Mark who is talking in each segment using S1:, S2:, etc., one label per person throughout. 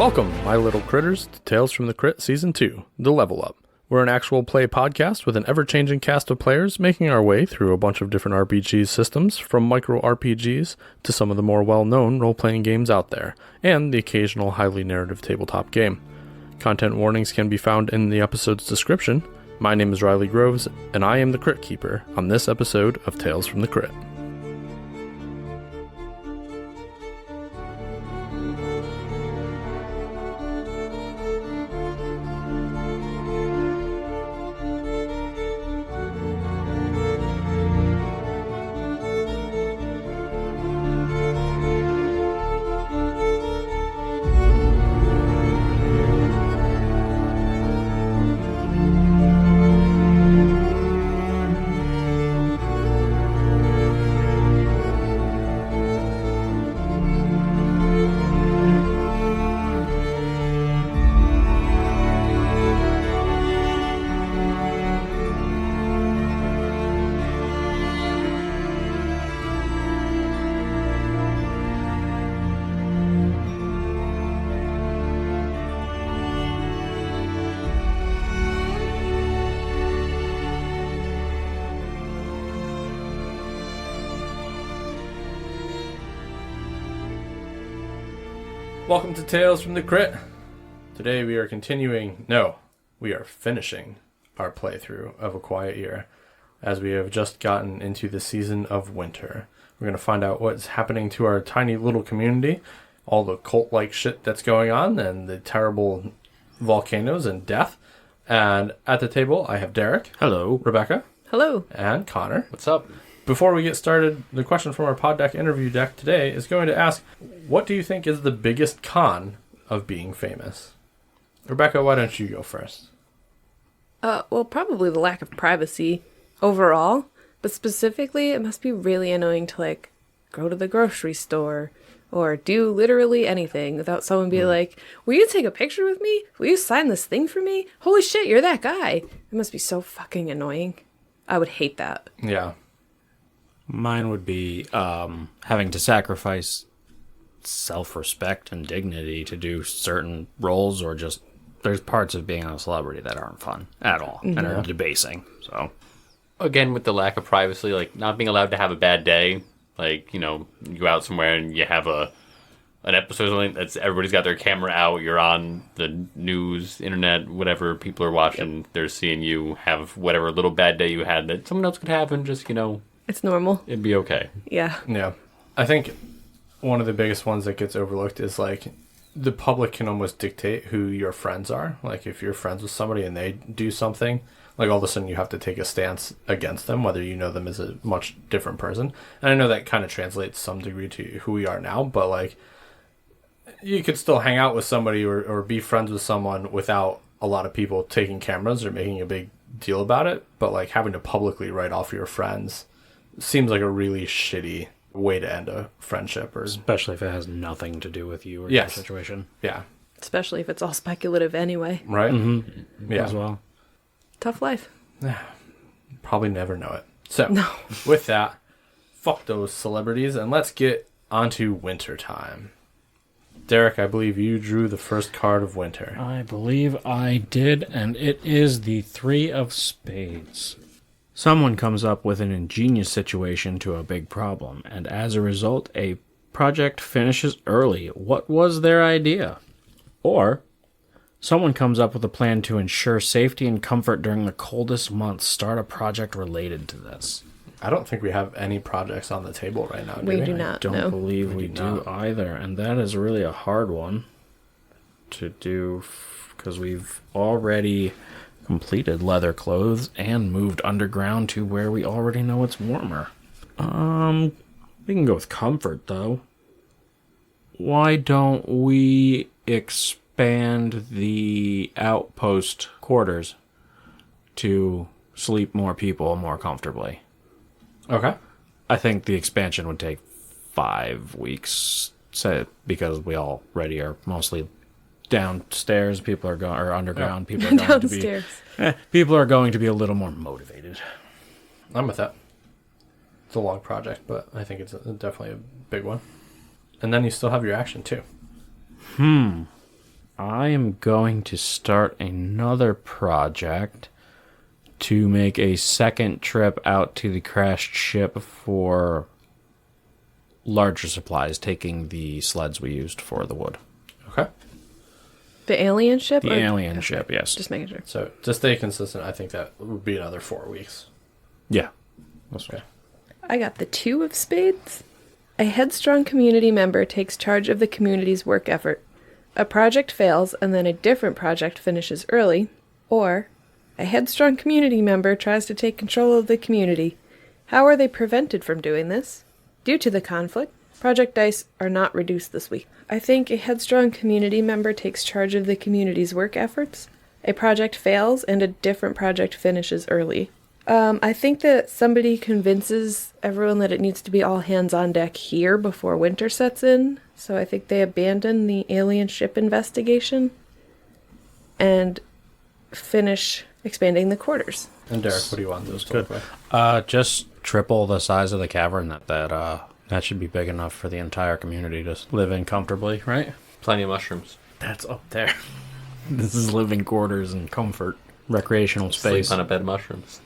S1: Welcome, my little critters, to Tales from the Crit Season 2, The Level Up. We're an actual play podcast with an ever-changing cast of players making our way through a bunch of different RPG systems, from micro RPGs to some of the more well-known role-playing games out there, and the occasional highly narrative tabletop game. Content warnings can be found in the episode's description. My name is Riley Groves, and I am the Crit Keeper on this episode of Tales from the Crit. Welcome to Tales from the Crit. Today we are we are finishing our playthrough of A Quiet Year, as we have just gotten into the season of winter. We're going to find out what's happening to our tiny little community, all the cult-like shit that's going on, and the terrible volcanoes and death. And at the table, I have Derek.
S2: Hello.
S1: Rebecca.
S3: Hello.
S1: And Connor.
S2: What's up?
S1: Before we get started, the question from our pod deck interview deck today is going to ask, what do you think is the biggest con of being famous? Rebecca, why don't you go first?
S3: Well, probably the lack of privacy overall, but specifically, it must be really annoying to, go to the grocery store or do literally anything without someone being like, will you take a picture with me? Will you sign this thing for me? Holy shit, you're that guy. It must be so fucking annoying. I would hate that.
S1: Yeah.
S2: Mine would be having to sacrifice self-respect and dignity to do certain roles, or just there's parts of being a celebrity that aren't fun at all and are debasing. So
S4: again, with the lack of privacy, not being allowed to have a bad day, you go out somewhere and you have an episode or something that's everybody's got their camera out, you're on the news, internet, whatever people are watching, they're seeing you have whatever little bad day you had that someone else could have, and just,
S3: it's normal.
S4: it'd be okay.
S3: Yeah.
S1: Yeah. I think one of the biggest ones that gets overlooked is the public can almost dictate who your friends are. If you're friends with somebody and they do something, all of a sudden you have to take a stance against them, whether you know them as a much different person. And I know that kind of translates some degree to who we are now, but you could still hang out with somebody or be friends with someone without a lot of people taking cameras or making a big deal about it. But having to publicly write off your friends seems like a really shitty way to end a friendship, or
S2: especially if it has nothing to do with you or your situation.
S1: Yeah.
S3: Especially if it's all speculative anyway.
S1: Right?
S2: Mm-hmm.
S1: Yeah.
S2: As well.
S3: Tough life.
S1: Probably never know it. So,
S3: no.
S1: With that, fuck those celebrities, and let's get onto winter time. Derek, I believe you drew the first card of winter.
S2: I believe I did, and it is the Three of Spades. Someone comes up with an ingenious situation to a big problem, and as a result, a project finishes early. What was their idea? Or, someone comes up with a plan to ensure safety and comfort during the coldest months. Start a project related to this.
S1: I don't think we have any projects on the table right now, do we?
S3: We do not,
S2: I don't believe we do either, and that is really a hard one to do, because we've already completed leather clothes and moved underground to where we already know it's warmer. We can go with comfort, though. Why don't we expand the outpost quarters to sleep more people more comfortably?
S1: Okay.
S2: I think the expansion would take 5 weeks, because we already are mostly downstairs. People are going, or underground. People are going
S3: downstairs.
S2: People are going to be a little more motivated.
S1: I'm with that. It's a long project, but I think it's definitely a big one. And then you still have your action too.
S2: I am going to start another project to make a second trip out to the crashed ship for larger supplies, taking the sleds we used for the wood.
S1: Okay.
S3: The alien ship?
S2: The alien ship, yes.
S3: Just making sure.
S1: So to stay consistent, I think that would be another 4 weeks.
S2: Yeah.
S1: Okay.
S3: I got the 2 of spades. A headstrong community member takes charge of the community's work effort. A project fails and then a different project finishes early. Or, a headstrong community member tries to take control of the community. How are they prevented from doing this? Due to the conflict, project dice are not reduced this week. I think a headstrong community member takes charge of the community's work efforts. A project fails and a different project finishes early. I think that somebody convinces everyone that it needs to be all hands on deck here before winter sets in. So I think they abandon the alien ship investigation and finish expanding the quarters.
S1: And Derek, what do you want those to look like?
S2: Just triple the size of the cavern. That should be big enough for the entire community to live in comfortably, right?
S4: Plenty of mushrooms.
S2: That's up there. This is living quarters and comfort, recreational space.
S4: Sleep on a bed of mushrooms.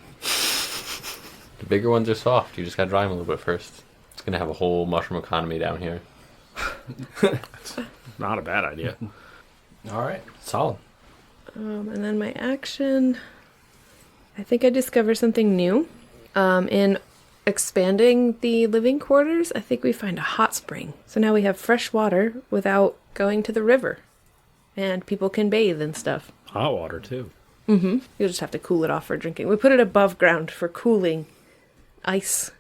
S4: The bigger ones are soft. You just gotta dry them a little bit first. It's gonna have a whole mushroom economy down here.
S2: Not a bad idea.
S1: All right. Solid.
S3: And then my action, I think I discovered something new. In expanding the living quarters, I think we find a hot spring. So now we have fresh water without going to the river. And people can bathe and stuff.
S2: Hot water, too.
S3: Mm-hmm. You'll just have to cool it off for drinking. We put it above ground for cooling ice.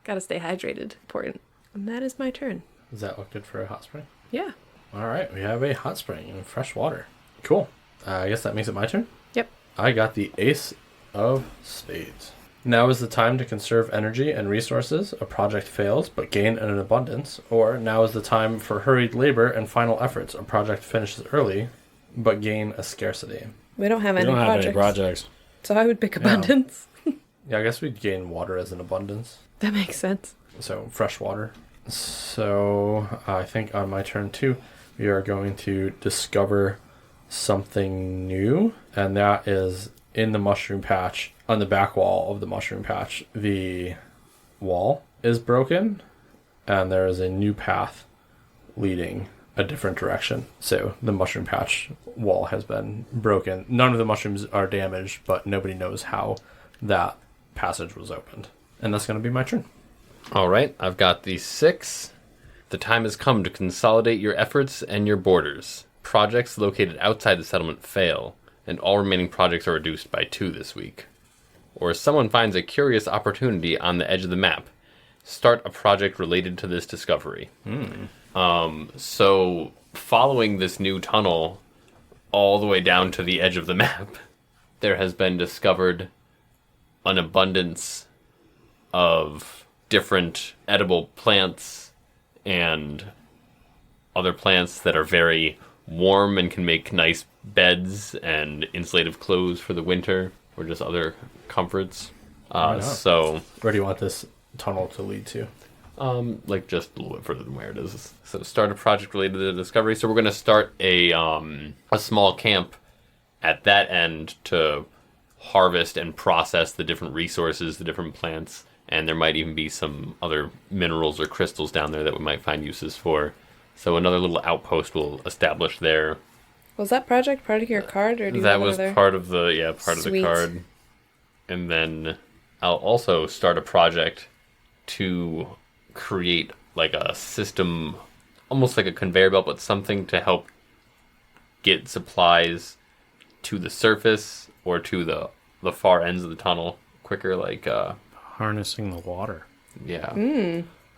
S3: Gotta stay hydrated. Important. And that is my turn.
S1: Does that look good for a hot spring?
S3: Yeah.
S1: All right. We have a hot spring and fresh water. Cool. I guess that makes it my turn.
S3: Yep.
S1: I got the Ace of Spades. Now is the time to conserve energy and resources. A project fails, but gain in an abundance. Or now is the time for hurried labor and final efforts. A project finishes early, but gain a scarcity.
S3: We don't have
S2: We
S3: any
S2: don't have
S3: projects.
S2: any projects.
S3: So I would pick abundance.
S1: Yeah, I guess we'd gain water as an abundance.
S3: That makes sense.
S1: So fresh water. So I think on my turn too, we are going to discover something new, and that is in the mushroom patch. On the back wall of the mushroom patch, the wall is broken, and there is a new path leading a different direction. So the mushroom patch wall has been broken. None of the mushrooms are damaged, but nobody knows how that passage was opened. And that's going to be my turn.
S4: All right, I've got the 6. The time has come to consolidate your efforts and your borders. Projects located outside the settlement fail, and all remaining projects are reduced by 2 this week. Or someone finds a curious opportunity on the edge of the map. Start a project related to this discovery. So following this new tunnel all the way down to the edge of the map, there has been discovered an abundance of different edible plants and other plants that are very warm and can make nice beds and insulative clothes for the winter, or just other comforts. So
S1: Where do you want this tunnel to lead to?
S4: like just a little bit further than where it is. So start a project related to the discovery. So we're going to start a small camp at that end to harvest and process the different resources, the different plants, and there might even be some other minerals or crystals down there that we might find uses for. So another little outpost will establish there.
S3: Was that project part of your card, or do you
S4: That
S3: have
S4: was
S3: another?
S4: part of the of the
S3: Sweet.
S4: card. And then I'll also start a project to create like a system, almost like a conveyor belt, but something to help get supplies to the surface or to the far ends of the tunnel quicker, like
S2: Harnessing the water.
S4: yeah.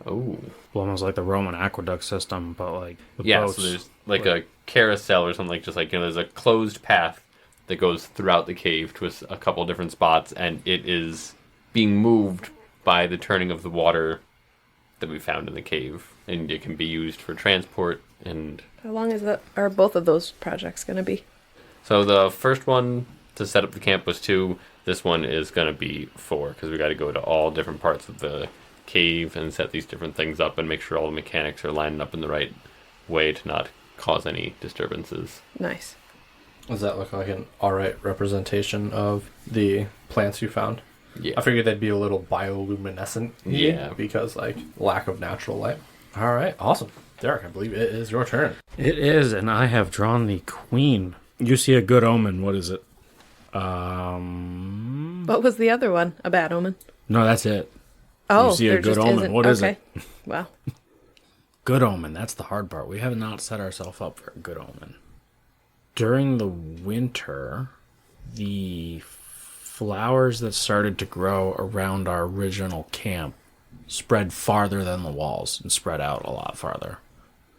S4: Oh.
S2: Well, almost like the Roman aqueduct system, but like the
S4: Yeah,
S2: boats.
S4: so there's like a carousel or something, like just like, there's a closed path that goes throughout the cave to a couple different spots, and it is being moved by the turning of the water that we found in the cave, and it can be used for transport. And
S3: How long is that? Are both of those projects going to be?
S4: so the first one to set up the camp was 2. This one is going to be 4, because we got to go to all different parts of the cave and set these different things up and make sure all the mechanics are lined up in the right way to not cause any disturbances.
S3: Nice.
S1: Does that look like an alright representation of the plants you found?
S4: Yeah.
S1: I figured they'd be a little bioluminescent.
S4: Yeah.
S1: Because, like, lack of natural light. Alright, awesome. Derek, I believe it is your turn.
S2: It is, and I have drawn the queen. You see a good omen. What is it?
S3: What was the other one? A bad omen?
S2: No, that's it.
S3: Oh,
S2: You see a
S3: there
S2: good
S3: just
S2: omen.
S3: isn't.
S2: What is
S3: okay.
S2: it?
S3: Wow.
S2: Good omen. That's the hard part. We have not set ourselves up for a good omen. During the winter, the flowers that started to grow around our original camp spread farther than the walls and spread out a lot farther.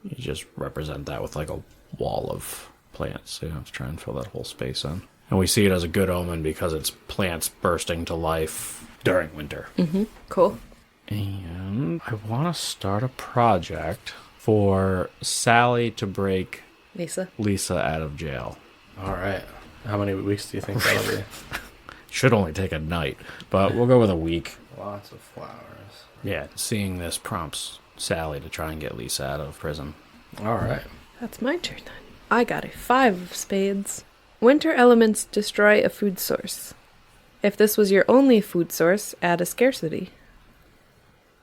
S2: You just represent that with like a wall of plants. So you have to try and fill that whole space in. And we see it as a good omen because it's plants bursting to life during winter.
S3: Mm-hmm. Cool.
S2: And I want to start a project for Sally to break
S3: Lisa
S2: out of jail.
S1: Alright. How many weeks do you think that'll be?
S2: Should only take a night, but we'll go with a week.
S1: Lots of flowers.
S2: Yeah, seeing this prompts Sally to try and get Lisa out of prison.
S1: Alright.
S3: That's my turn then. I got a 5 of spades. Winter elements destroy a food source. If this was your only food source, add a scarcity.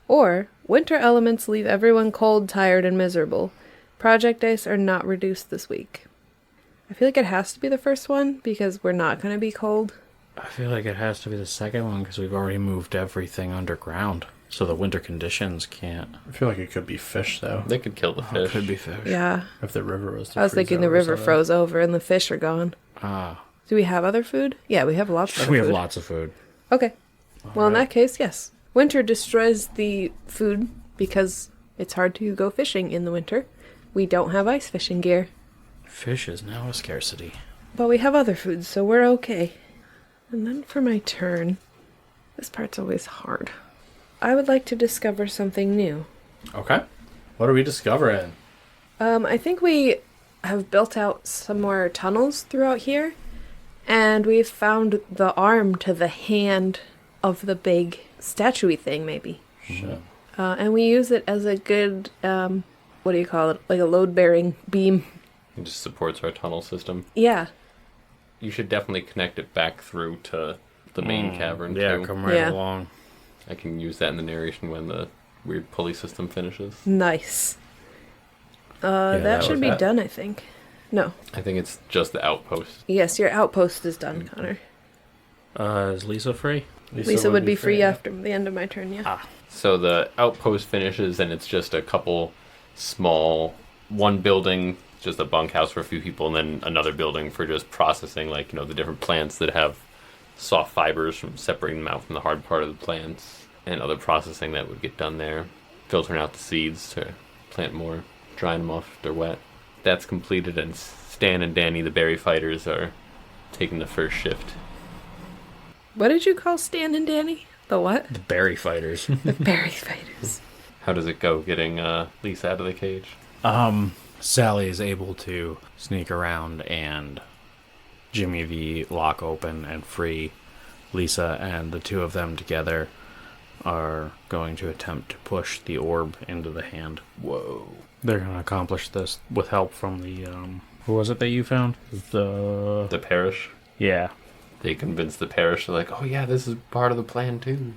S3: Or, winter elements leave everyone cold, tired, and miserable. Project dice are not reduced this week. I feel like it has to be the first one because we're not going to be cold.
S2: I feel like it has to be the second one because we've already moved everything underground. So the winter conditions can't.
S1: I feel like it could be fish, though.
S4: They could kill the fish.
S2: It could be fish.
S3: Yeah.
S1: If the river was to
S3: I was
S1: freeze
S3: thinking the
S1: over or
S3: river
S1: something.
S3: froze over and the fish are gone.
S2: Ah.
S3: Do we have other food? Yeah, we have lots of other
S2: We have
S3: food.
S2: lots of food.
S3: Okay. Well, in
S1: right.
S3: that case, yes. Winter destroys the food because it's hard to go fishing in the winter. We don't have ice fishing gear,
S2: Fish is now a scarcity.
S3: but we have other foods, so we're okay. And then for my turn, this part's always hard. I would like to discover something new.
S1: Okay. What are we discovering?
S3: I think we have built out some more tunnels throughout here, and we've found the arm to the hand of the big statue-y thing, maybe.
S1: Shit.
S3: And we use it as a good, what do you call it? Like a load-bearing beam.
S4: It just supports our tunnel system.
S3: Yeah.
S4: You should definitely connect it back through to the main cavern,
S2: Yeah,
S4: too.
S2: come right
S3: Yeah.
S2: along.
S4: I can use that in the narration when the weird pulley system finishes.
S3: Nice.
S1: that
S3: That should
S1: was
S3: be
S1: that.
S3: done, I think. No.
S4: I think it's just the outpost.
S3: Yes, your outpost is done, Connor.
S2: Is Lisa free?
S3: Lisa would be free after the end of my turn, yeah.
S4: So the outpost finishes, and it's just a couple small, one building, just a bunkhouse for a few people, and then another building for just processing, like, the different plants that have soft fibers from separating them out from the hard part of the plants, and other processing that would get done there, filtering out the seeds to plant more, drying them off if they're wet. That's completed, and Stan and Danny, the berry fighters, are taking the first shift.
S3: What did you call Stan and Danny? The what?
S2: The berry fighters.
S3: The berry fighters.
S4: How does it go getting Lisa out of the cage?
S2: Sally is able to sneak around and Jimmy the lock open and free Lisa, and the two of them together are going to attempt to push the orb into the hand.
S4: Whoa.
S2: They're going to accomplish this with help from the, who was it that you found?
S4: The parish.
S2: Yeah.
S4: They convince the parish, they're like, oh yeah, this is part of the plan too.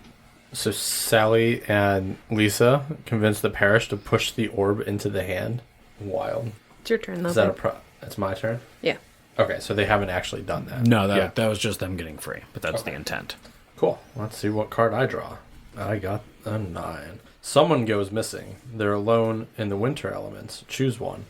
S1: So Sally and Lisa convinced the parish to push the orb into the hand. Wild.
S3: It's your turn, though.
S1: Is that It's my turn?
S3: Yeah.
S1: Okay, so they haven't actually done that.
S2: No, that
S1: Yeah.
S2: that was just them getting free, but that's
S1: Okay.
S2: the intent.
S1: Cool. Let's see what card I draw. I got a 9. Someone goes missing. They're alone in the winter elements. Choose one.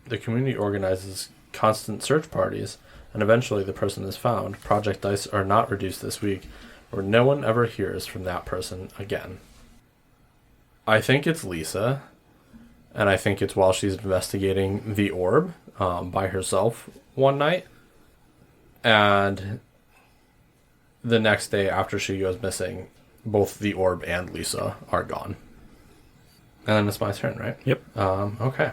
S1: The community organizes constant search parties, and eventually the person is found. Project dice are not reduced this week, or no one ever hears from that person again. I think it's Lisa, and I think it's while she's investigating the orb by herself one night, and the next day after she goes missing, both the orb and Lisa are gone. And then it's my turn, right?
S2: Yep.
S1: Okay.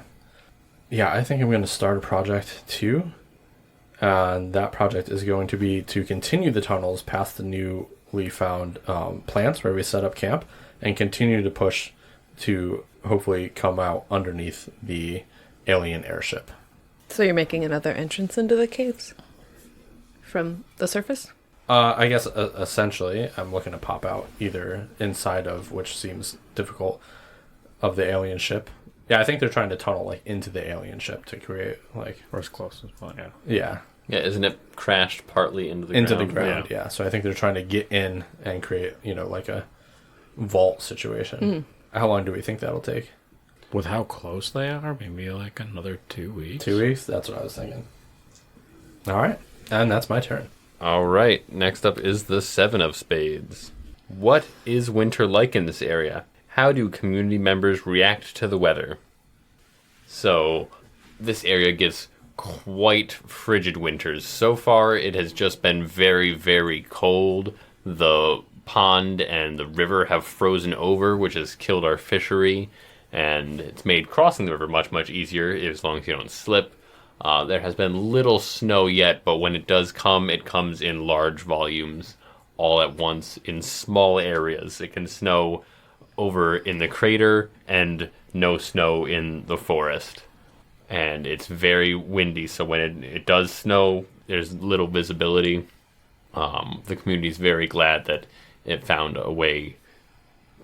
S1: Yeah, I think I'm going to start a project too. And that project is going to be to continue the tunnels past the new we found plants where we set up camp and continue to push to hopefully come out underneath the alien airship.
S3: So you're making another entrance into the caves from the surface?
S1: I guess essentially I'm looking to pop out either inside of, which seems difficult, of the alien ship. Yeah, I think they're trying to tunnel like into the alien ship to create like...
S2: Or as close as possible, yeah.
S1: Yeah.
S4: Yeah, isn't it crashed partly into the
S1: Into
S4: ground?
S1: the ground, yeah. So I think they're trying to get in and create, like a vault situation. How long do we think that'll take?
S2: With how close they are, maybe like another 2 weeks.
S1: 2 weeks? That's what I was thinking. All right. And that's my turn.
S4: All right, next up is the 7 of spades. What is winter like in this area? How do community members react to the weather? So, this area gets quite frigid winters. So far, it has just been very, very cold. The pond and the river have frozen over, which has killed our fishery, and it's made crossing the river much, much easier as long as you don't slip. There has been little snow yet, but when it does come, it comes in large volumes all at once in small areas. It can snow over in the crater and no snow in the forest. And it's very windy, so when it does snow, there's little visibility. The community is very glad that it found a way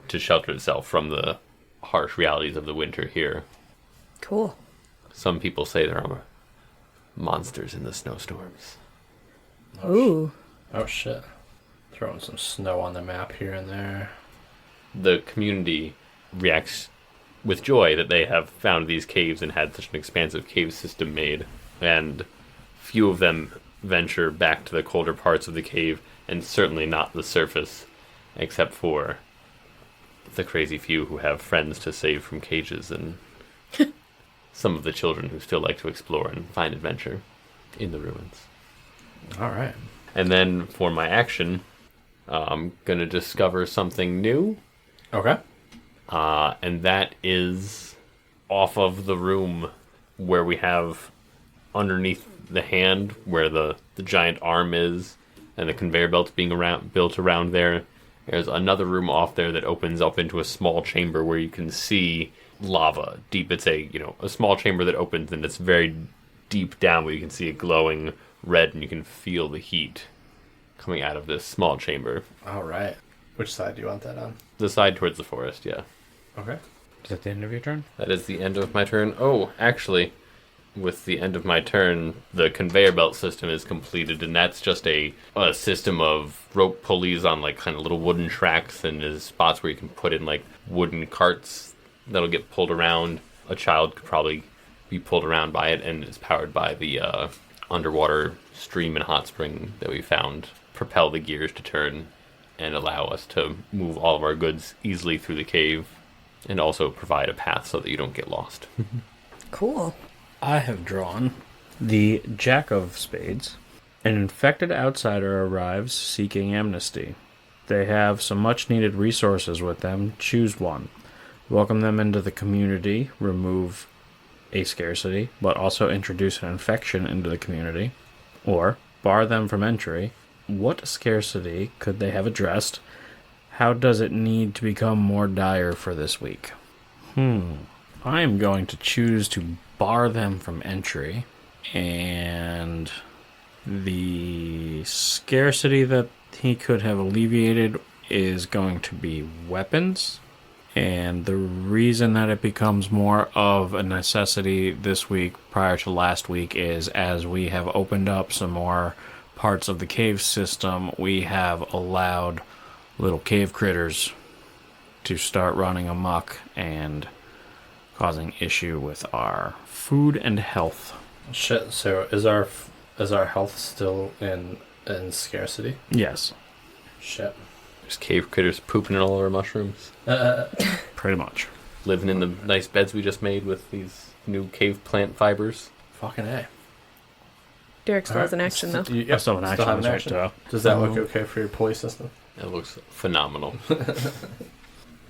S4: to shelter itself from the harsh realities of the winter here.
S3: Cool.
S4: Some people say there are monsters in the snowstorms.
S3: Ooh.
S1: Oh, shit. Throwing some snow on the map here and there.
S4: The community reacts with joy that they have found these caves and had such an expansive cave system made. And few of them venture back to the colder parts of the cave, and certainly not the surface, except for the crazy few who have friends to save from cages and some of the children who still like to explore and find adventure in the ruins.
S1: All right.
S4: And then for my action, I'm going to discover something new.
S1: Okay.
S4: And that is off of the room where we have underneath the hand where the giant arm is and the conveyor belt's being built around there. There's another room off there that opens up into a small chamber where you can see lava deep. It's a small chamber that opens and it's very deep down where you can see it glowing red and you can feel the heat coming out of this small chamber.
S1: All right. Which side do you want that on?
S4: The side towards the forest, yeah.
S1: Okay.
S2: Is that the end of your turn?
S4: That is the end of my turn. Oh, actually, with the end of my turn, the conveyor belt system is completed, and that's just a system of rope pulleys on like kind of little wooden tracks, and there's spots where you can put in like wooden carts that'll get pulled around. A child could probably be pulled around by it, and it's powered by the underwater stream and hot spring that we found. Propel the gears to turn and allow us to move all of our goods easily through the cave, and also provide a path so that you don't get lost.
S3: Cool.
S2: I have drawn the Jack of Spades. An infected outsider arrives seeking amnesty. They have some much-needed resources with them. Choose one. Welcome them into the community. Remove a scarcity, but also introduce an infection into the community. Or bar them from entry. What scarcity could they have addressed? How does it need to become more dire for this week? I am going to choose to bar them from entry, and the scarcity that he could have alleviated is going to be weapons. And the reason that it becomes more of a necessity this week prior to last week is as we have opened up some more parts of the cave system, we have allowed little cave critters to start running amok and causing issue with our food and health.
S1: Shit. So is our health still in scarcity?
S2: Yes,
S1: Shit.
S4: There's cave critters pooping in all of our mushrooms.
S2: pretty much.
S4: Living in the nice beds we just made with these new cave plant fibers.
S1: Fucking A.
S3: Derek still has an action, though.
S2: I still have an action.
S1: have an
S2: that's right,
S1: action.
S2: too.
S1: Does that look okay for your pulley system?
S4: It looks phenomenal.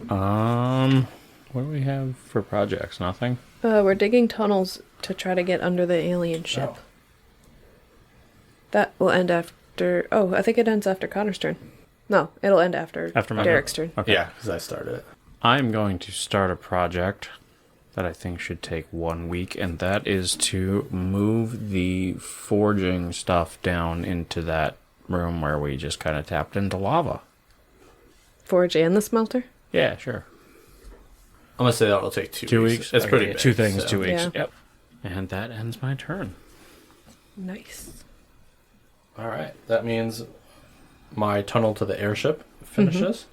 S2: What do we have for projects? Nothing?
S3: We're digging tunnels to try to get under the alien ship.
S1: Oh.
S3: That will end after... Oh, I think it ends after Connor's turn. No, it'll end after
S2: After
S3: Derek's turn.
S2: Okay.
S1: Yeah, because I started it.
S2: I'm going to start a project that I think should take 1 week, and that is to move the forging stuff down into that room where we just kind of tapped into lava.
S3: Forge and the smelter?
S2: Yeah, sure.
S1: I'm going to say that'll take 2
S2: 2
S1: weeks.
S2: weeks?
S1: It's
S2: Okay,
S1: pretty big.
S2: 2 things,
S1: so.
S2: 2 weeks.
S3: Yeah.
S2: Yep. And that ends my turn.
S3: Nice.
S1: All right. That means my tunnel to the airship finishes.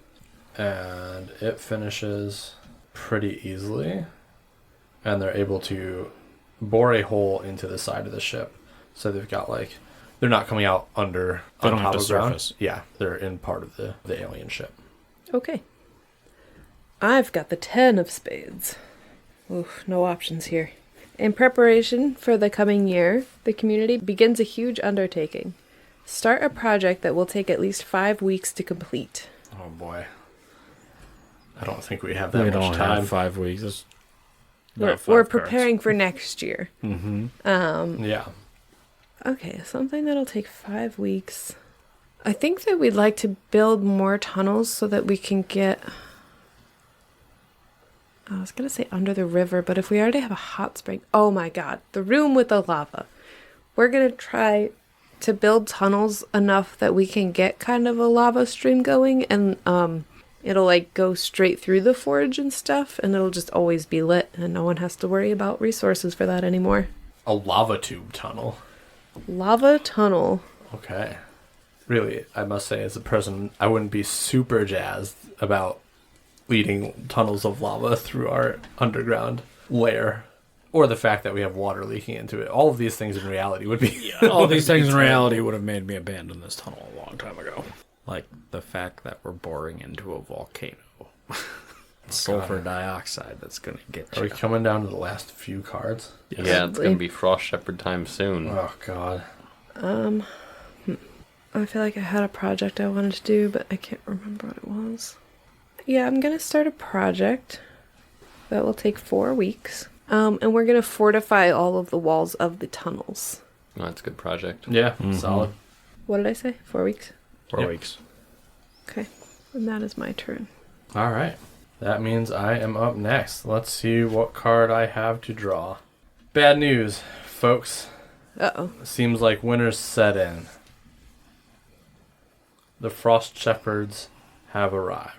S1: And it finishes pretty easily. And they're able to bore a hole into the side of the ship. So they've got like, they're not coming out under
S2: They
S1: on
S2: don't have
S1: top
S2: to
S1: of ground.
S2: surface.
S1: Yeah, they're in part of the alien ship.
S3: Okay. I've got the 10 of spades. Oof, no options here. In preparation for the coming year, the community begins a huge undertaking. Start a project that will take at least 5 weeks to complete.
S1: Oh boy. I don't think we have that
S2: We
S1: much
S2: don't
S1: time.
S2: have 5 weeks. It's
S3: We're,
S2: not 5
S3: we're
S2: cards.
S3: preparing for next year.
S1: Yeah.
S3: Okay, something that'll take 5 weeks. I think that we'd like to build more tunnels so that we can get... I was going to say under the river, but if we already have a hot spring... Oh my god, the room with the lava. We're going to try to build tunnels enough that we can get kind of a lava stream going, and it'll like go straight through the forge and stuff, and it'll just always be lit, and no one has to worry about resources for that anymore.
S1: A lava tube tunnel.
S3: Lava tunnel.
S1: Okay. Really, I must say, as a person, I wouldn't be super jazzed about leading tunnels of lava through our underground lair. Or the fact that we have water leaking into it. All of these things in reality would be...
S2: All these things in reality would have made me abandon this tunnel a long time ago. Like the fact that we're boring into a volcano. Sulfur dioxide that's going to get
S1: Are we
S2: you.
S1: coming down to the last few cards?
S4: Yeah, it's going to be Frost Shepherd time soon.
S1: Oh, God.
S3: I feel like I had a project I wanted to do, but I can't remember what it was. Yeah, I'm going to start a project that will take 4 weeks. And we're going to fortify all of the walls of the tunnels.
S4: Oh, that's a good project.
S1: Yeah, solid.
S3: What did I say? 4 weeks?
S2: 4
S1: Yep.
S2: weeks.
S3: Okay. And that is my turn.
S1: All right. That means I am up next. Let's see what card I have to draw. Bad news, folks.
S3: Uh-oh.
S1: Seems like winter's set in. The Frost Shepherds have arrived.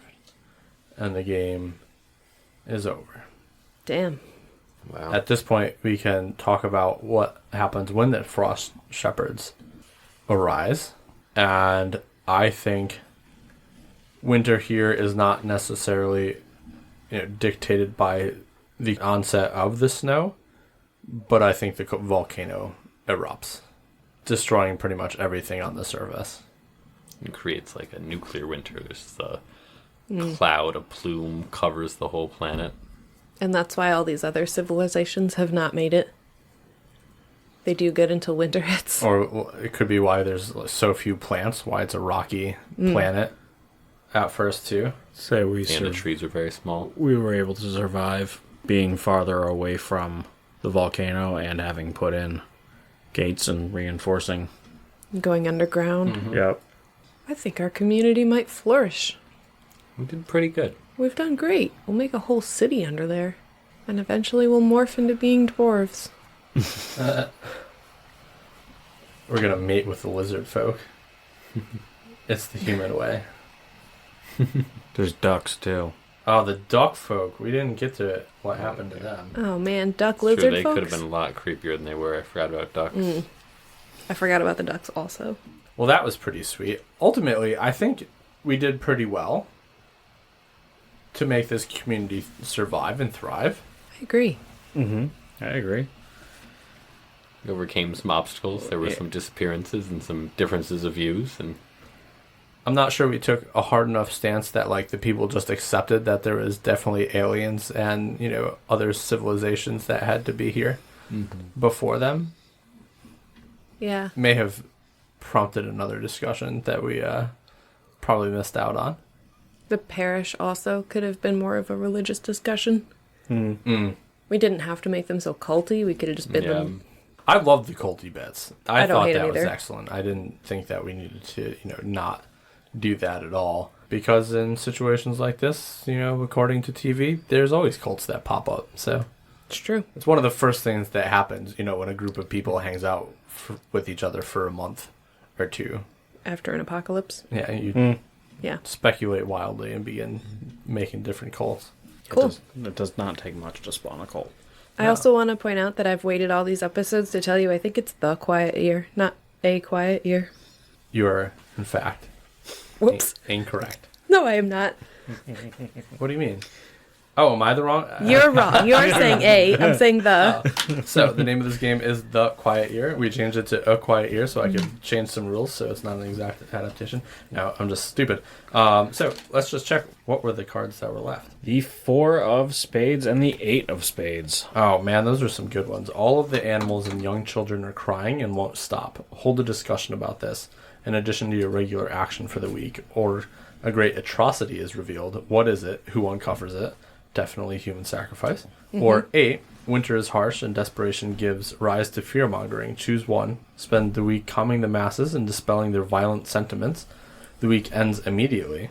S1: And the game is over.
S3: Damn.
S4: Wow.
S1: At this point, we can talk about what happens when the Frost Shepherds arise. And I think winter here is not necessarily dictated by the onset of the snow, but I think the volcano erupts, destroying pretty much everything on the surface.
S4: It creates like a nuclear winter. There's the cloud, a plume covers the whole planet.
S3: And that's why all these other civilizations have not made it. They do good until winter hits.
S1: Or it could be why there's so few plants, why it's a rocky planet at first, too.
S2: Say we
S4: And the trees are very small.
S2: we were able to survive being farther away from the volcano and having put in gates and reinforcing.
S3: Going underground.
S2: Yep.
S3: I think our community might flourish.
S4: We did pretty good.
S3: We've done great. We'll make a whole city under there. And eventually we'll morph into being dwarves.
S1: We're going to mate with the lizard folk. It's the human way.
S2: There's ducks too.
S1: Oh, the duck folk. We didn't get to it. What happened to them?
S3: Oh man, duck
S4: Sure,
S3: lizard
S4: they
S3: folks?
S4: could have been a lot creepier than they were. I forgot about ducks.
S3: I forgot about the ducks also.
S1: Well, that was pretty sweet. Ultimately, I think we did pretty well to make this community survive and thrive.
S3: I agree.
S2: Mm-hmm. I agree.
S4: We overcame some obstacles. There were some disappearances and some differences of views. And
S1: I'm not sure we took a hard enough stance that like the people just accepted that there was definitely aliens and, other civilizations that had to be here before them.
S3: Yeah.
S1: May have prompted another discussion that we probably missed out on.
S3: The parish also could have been more of a religious discussion. We didn't have to make them so culty. We could have just been them.
S1: I loved the culty bits. I
S3: don't
S1: thought
S3: hate
S1: that
S3: it
S1: was
S3: either.
S1: excellent. I didn't think that we needed to, not do that at all. Because in situations like this, according to TV, there's always cults that pop up. So
S3: It's true.
S1: it's one of the first things that happens, when a group of people hangs out with each other for a month or two.
S3: After an apocalypse.
S1: Yeah, you
S3: Yeah.
S1: speculate wildly and begin making different cults.
S3: Cool.
S2: It does not take much to spawn a cult.
S3: I also want to point out that I've waited all these episodes to tell you I think it's The Quiet Year, not A Quiet Year.
S1: You are, in fact,
S3: Whoops.
S1: incorrect.
S3: No, I am not.
S1: What do you mean? Oh, am I the wrong?
S3: You're wrong. You're saying A. I'm saying The.
S1: So the name of this game is The Quiet Year. We changed it to A Quiet Year so I could change some rules so it's not an exact adaptation. No, I'm just stupid. So let's just check what were the cards that were left.
S2: The 4 of spades and the 8 of spades.
S1: Oh man, those are some good ones. All of the animals and young children are crying and won't stop. Hold a discussion about this in addition to your regular action for the week, or a great atrocity is revealed. What is it? Who uncovers it? Definitely human sacrifice. Or 8, winter is harsh and desperation gives rise to fear-mongering. Choose one. Spend the week calming the masses and dispelling their violent sentiments. The week ends immediately.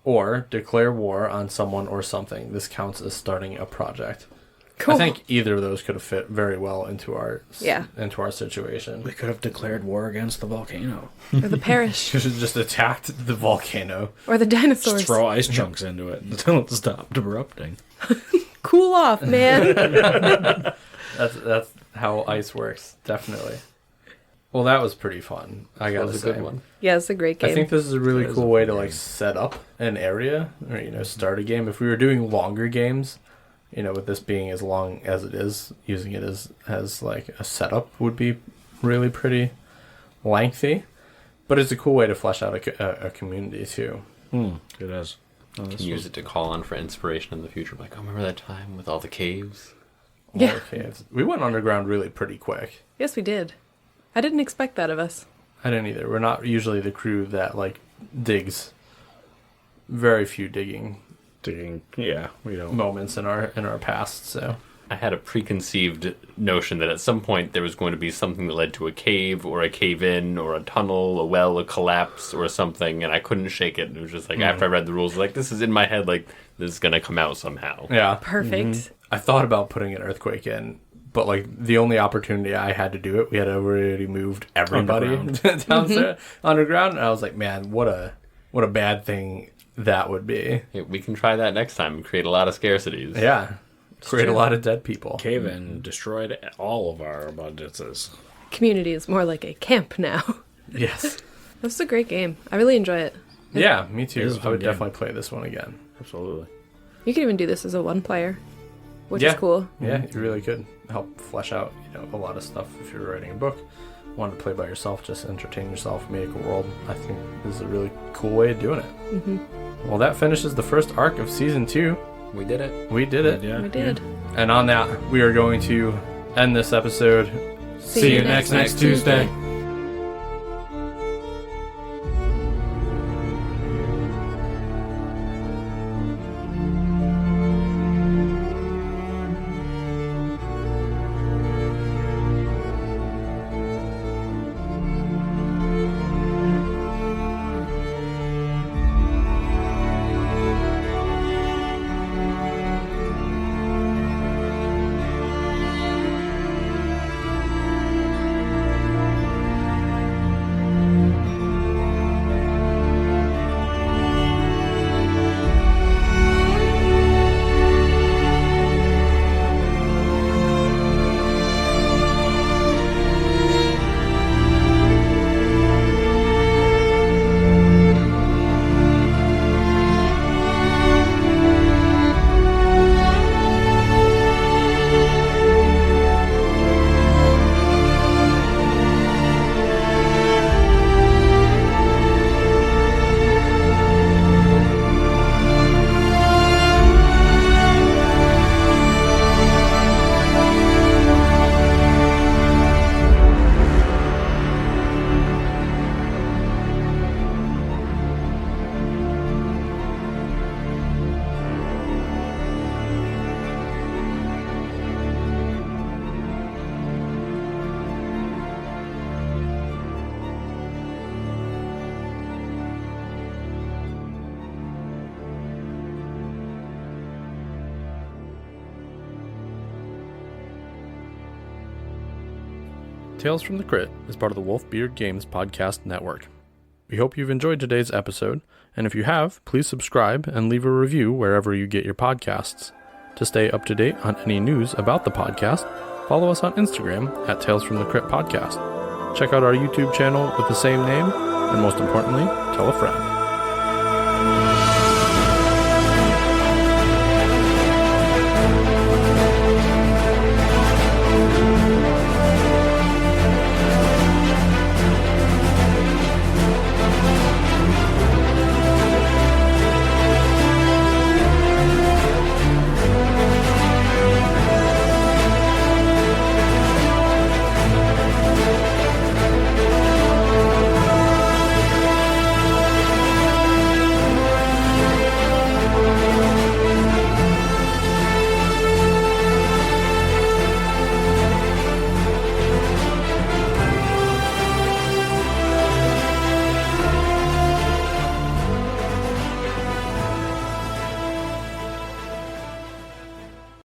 S1: Or declare war on someone or something. This counts as starting a project.
S3: Cool.
S1: I think either of those could have fit very well into our
S3: Yeah.
S1: situation.
S2: We could have declared war against the volcano.
S3: Or the parish.
S1: You should have just attacked the volcano.
S3: Or the
S2: Just
S3: dinosaurs.
S2: throw ice chunks into it until it stopped erupting.
S3: Cool off, man.
S1: That's how ice works, definitely. Well, that was pretty fun. I
S4: That
S1: gotta
S4: was a
S1: say.
S4: good one.
S3: Yeah, it's a great game.
S1: I think this is a really
S2: That is
S1: cool
S2: a
S1: way
S2: good
S1: to
S2: game.
S1: set up an area or start a game. If we were doing longer games, with this being as long as it is, using it as like a setup would be really pretty lengthy. But it's a cool way to flesh out a community too.
S2: It is. Oh,
S4: You can use it to call on for inspiration in the future. Like, oh, remember that time with all the caves?
S3: Yeah.
S1: We went underground really pretty quick.
S3: Yes, we did. I didn't expect that of us.
S1: I didn't either. We're not usually the crew that digs. Very few digging
S2: Yeah, we don't.
S1: moments in our past. So
S4: I had a preconceived notion that at some point there was going to be something that led to a cave or a cave-in or a tunnel, a well, a collapse or something, and I couldn't shake it. It was just like, after I read the rules, this is in my head, this is going to come out somehow.
S1: yeah,
S3: Perfect.
S1: I thought about putting an earthquake in, but the only opportunity I had to do it, we had already moved everybody down there underground, and I was like, man, what a bad thing that would be.
S4: Hey, we can try that next time and create a lot of scarcities.
S1: Yeah, create a lot of dead people.
S2: Cave-in destroyed all of our abundances.
S3: Community is more like a camp now.
S1: Yes.
S3: This is a great game. I really enjoy it.
S1: Yeah, me too.
S2: It is a
S1: I
S2: fun
S1: would
S2: game.
S1: definitely play this one again.
S2: Absolutely.
S3: You can even do this as a one player, which
S1: Yeah.
S3: is cool.
S1: Yeah, you really could help flesh out, a lot of stuff if you're writing a book. Want to play by yourself, just entertain yourself, make a world. I think this is a really cool way of doing it. Well, that finishes the first arc of season 2.
S4: We did it.
S1: We did it.
S2: Yeah.
S3: We did.
S1: And on that, we are going to end this episode.
S3: See you next
S1: Tuesday. Tales from the Crypt is part of the Wolfbeard Games podcast network. We hope you've enjoyed today's episode, and if you have, please subscribe and leave a review wherever you get your podcasts. To stay up to date on any news about the podcast, follow us on Instagram at Tales from the Crypt Podcast. Check out our YouTube channel with the same name, and most importantly, tell a friend.